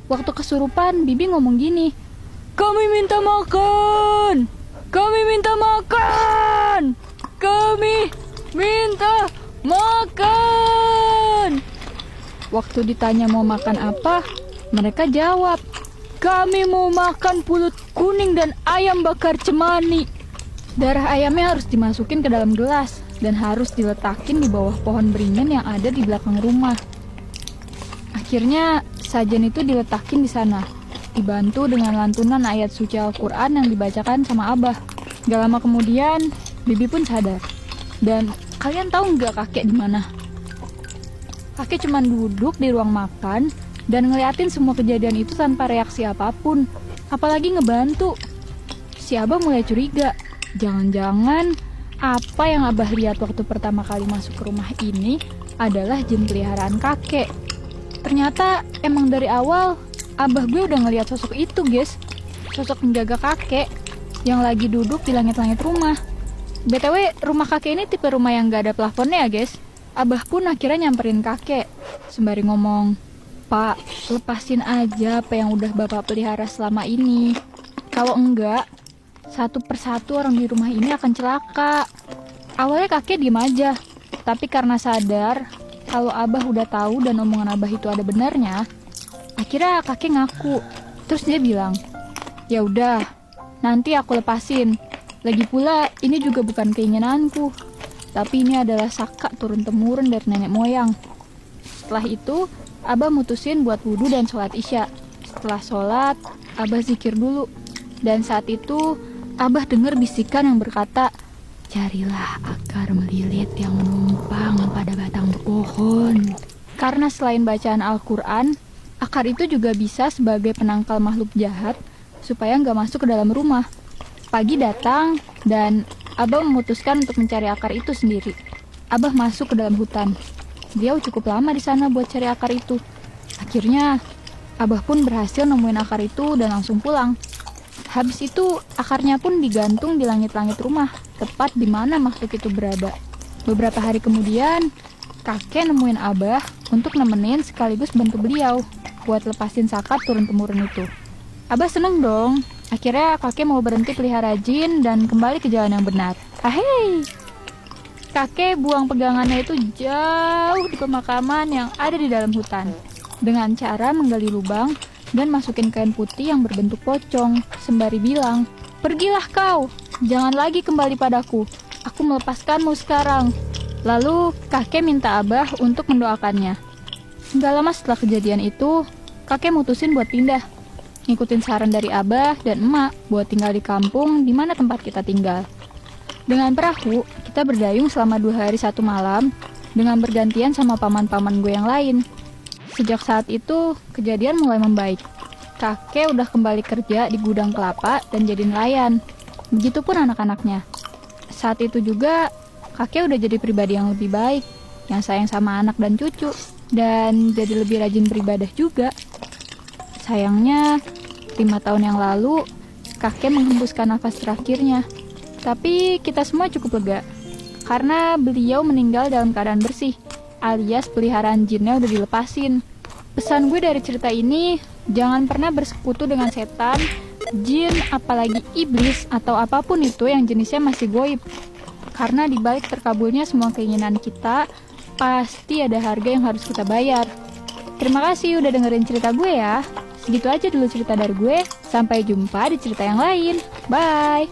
Waktu kesurupan, Bibi ngomong gini, "Kami minta makan! Kami minta makan! Kami minta makan!" Waktu ditanya mau makan apa, mereka jawab, "Kami mau makan pulut kuning dan ayam bakar cemani." Darah ayamnya harus dimasukin ke dalam gelas dan harus diletakin di bawah pohon beringin yang ada di belakang rumah. Akhirnya sajian itu diletakin di sana, dibantu dengan lantunan ayat suci Al-Quran yang dibacakan sama Abah. Gak lama kemudian, Bibi pun sadar. Dan kalian tahu nggak kakek di mana? Kakek cuma duduk di ruang makan dan ngeliatin semua kejadian itu tanpa reaksi apapun, apalagi ngebantu. Si Abah mulai curiga. Jangan-jangan apa yang Abah lihat waktu pertama kali masuk ke rumah ini adalah jin peliharaan kakek. Ternyata emang dari awal Abah gue udah ngeliat sosok itu, guys. Sosok penjaga kakek yang lagi duduk di langit-langit rumah. BTW, rumah kakek ini tipe rumah yang gak ada plafonnya ya, guys. Abah pun akhirnya nyamperin kakek sembari ngomong, "Pak, lepasin aja apa yang udah Bapak pelihara selama ini. Kalau enggak, satu persatu orang di rumah ini akan celaka." Awalnya kakek diem aja, tapi karena sadar kalau Abah udah tahu dan omongan Abah itu ada benarnya, akhirnya kakek ngaku. Terus dia bilang, "Ya udah, nanti aku lepasin. Lagi pula ini juga bukan keinginanku, tapi ini adalah saka turun-temurun dari nenek moyang." Setelah itu, Abah mutusin buat wudhu dan sholat isya. Setelah sholat, Abah zikir dulu. Dan saat itu, Abah dengar bisikan yang berkata, "Carilah akar melilit yang menumpang pada batang pohon." Karena selain bacaan Al-Quran, akar itu juga bisa sebagai penangkal makhluk jahat supaya nggak masuk ke dalam rumah. Pagi datang dan Abah memutuskan untuk mencari akar itu sendiri. Abah masuk ke dalam hutan. Dia cukup lama di sana buat cari akar itu. Akhirnya, Abah pun berhasil nemuin akar itu dan langsung pulang. Habis itu, akarnya pun digantung di langit-langit rumah, tepat di mana makhluk itu berada. Beberapa hari kemudian, kakek nemuin Abah untuk nemenin sekaligus bantu beliau buat lepasin sakat turun-temurun itu. Abah seneng dong. Akhirnya kakek mau berhenti pelihara jin dan kembali ke jalan yang benar. Ahey! Kakek buang pegangannya itu jauh di pemakaman yang ada di dalam hutan, dengan cara menggali lubang dan masukin kain putih yang berbentuk pocong, sembari bilang, "Pergilah kau, jangan lagi kembali padaku. Aku melepaskanmu sekarang." Lalu kakek minta Abah untuk mendoakannya. Gak lama setelah kejadian itu, kakek mutusin buat pindah, ngikutin saran dari Abah dan emak buat tinggal di kampung di mana tempat kita tinggal. Dengan perahu, kita berdayung selama 2 hari 1 malam dengan bergantian sama paman-paman gue yang lain. Sejak saat itu, kejadian mulai membaik. Kakek udah kembali kerja di gudang kelapa dan jadi nelayan. Begitupun anak-anaknya. Saat itu juga, kakek udah jadi pribadi yang lebih baik, yang sayang sama anak dan cucu, dan jadi lebih rajin beribadah juga. Sayangnya, 5 tahun yang lalu, kakek menghembuskan nafas terakhirnya. Tapi kita semua cukup lega, karena beliau meninggal dalam keadaan bersih, alias peliharaan jinnya udah dilepasin. Pesan gue dari cerita ini, jangan pernah bersekutu dengan setan, jin, apalagi iblis, atau apapun itu yang jenisnya masih goib. Karena di balik terkabulnya semua keinginan kita, pasti ada harga yang harus kita bayar. Terima kasih udah dengerin cerita gue ya. Segitu aja dulu cerita dari gue, sampai jumpa di cerita yang lain. Bye!